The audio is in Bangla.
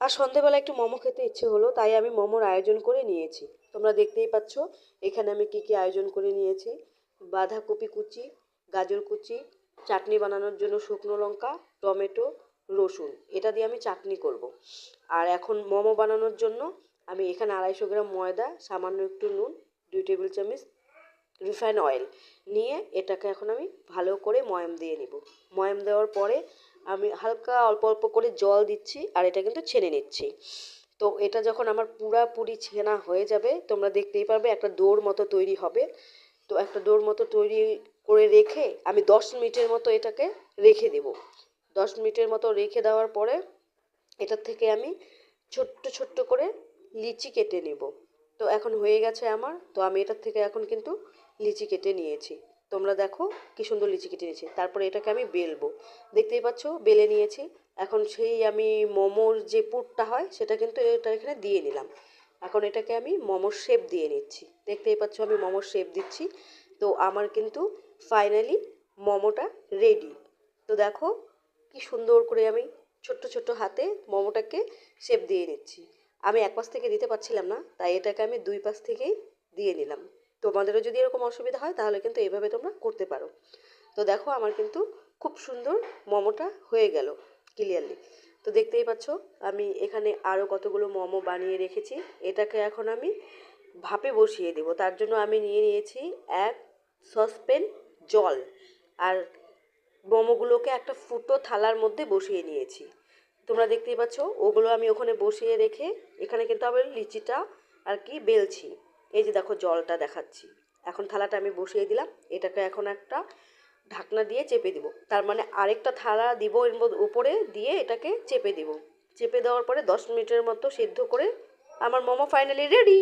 আর সন্ধেবেলা একটু মোমো খেতে ইচ্ছে হলো, তাই আমি মোমোর আয়োজন করে নিয়েছি। তোমরা দেখতেই পাচ্ছ এখানে আমি কি কি আয়োজন করে নিয়েছি। বাঁধাকপি কুচি, গাজর কুচি, চাটনি বানানোর জন্য শুকনো লঙ্কা, টমেটো, রসুন, এটা দিয়ে আমি চাটনি করব। আর এখন মোমো বানানোর জন্য আমি এখানে 250 গ্রাম ময়দা, সামান্য একটু নুন, 2 টেবিল চামচ রিফাইন অয়েল নিয়ে এটাকে এখন আমি ভালো করে ময়াম দিয়ে নিব। ময়াম দেওয়ার পরে আমি হালকা অল্প অল্প করে জল দিচ্ছি আর এটা কিন্তু ছেনে নিচ্ছি। তো এটা যখন আমার পুরাপুরি ছেনা হয়ে যাবে, তোমরা দেখতেই পারবে একটা ডোর মতো তৈরি হবে। তো একটা ডোর মতো তৈরি করে রেখে আমি 10 মিনিটের মতো এটাকে রেখে দেব। 10 মিনিটের মতো রেখে দেওয়ার পরে এটার থেকে আমি ছোট্ট ছোট্ট করে লিচি কেটে নেব। তো এখন হয়ে গেছে আমার, তো আমি এটার থেকে এখন কিন্তু লিচি কেটে নিয়েছি। তোমরা দেখো কি সুন্দর লিচি কেটে নিয়েছি। তারপরে এটাকে আমি বেলবো, দেখতেই পাচ্ছ বেলে নিয়েছি। এখন সেই আমি মোমোর যে পুরটা হয় সেটা কিন্তু এটা এখানে দিয়ে নিলাম। এখন এটাকে আমি মোমোর শেপ দিয়ে নিচ্ছি, দেখতেই পাচ্ছ আমি মোমোর শেপ দিচ্ছি। তো আমার কিন্তু ফাইনালি মোমোটা রেডি। তো দেখো কি সুন্দর করে আমি ছোট্ট ছোট্ট হাতে মোমোটাকে শেপ দিয়ে নিচ্ছি। আমি এক পাশ থেকে দিতে পারছিলাম না, তাই এটাকে আমি দুই পাশ থেকেই দিয়ে নিলাম। তোমাদেরও যদি এরকম অসুবিধা হয় তাহলে কিন্তু এইভাবে তোমরা করতে পারো। তো দেখো আমার কিন্তু খুব সুন্দর মোমোটা হয়ে গেল ক্লিয়ারলি। তো দেখতেই পাচ্ছ আমি এখানে আরও কতগুলো মোমো বানিয়ে রেখেছি। এটাকে এখন আমি ভাপে বসিয়ে দেবো। তার জন্য আমি নিয়ে নিয়েছি এক সসপ্যান জল, আর মোমোগুলোকে একটা ফুটো থালার মধ্যে বসিয়ে নিয়েছি। তোমরা দেখতেই পাচ্ছ ওগুলো আমি ওখানে বসিয়ে রেখে এখানে কিন্তু আবার লিচিটা আর কি বেলছি। এই যে দেখো জলটা দেখাচ্ছি। এখন থালাটা আমি বসিয়ে দিলাম, এটাকে এখন একটা ঢাকনা দিয়ে চেপে দিব। তার মানে আরেকটা থালা দিব এর মধ্যে উপরে দিয়ে এটাকে চেপে দিব। চেপে দেওয়ার পরে 10 মিনিটের মতো সেদ্ধ করে আমার মোমো ফাইনালি রেডি।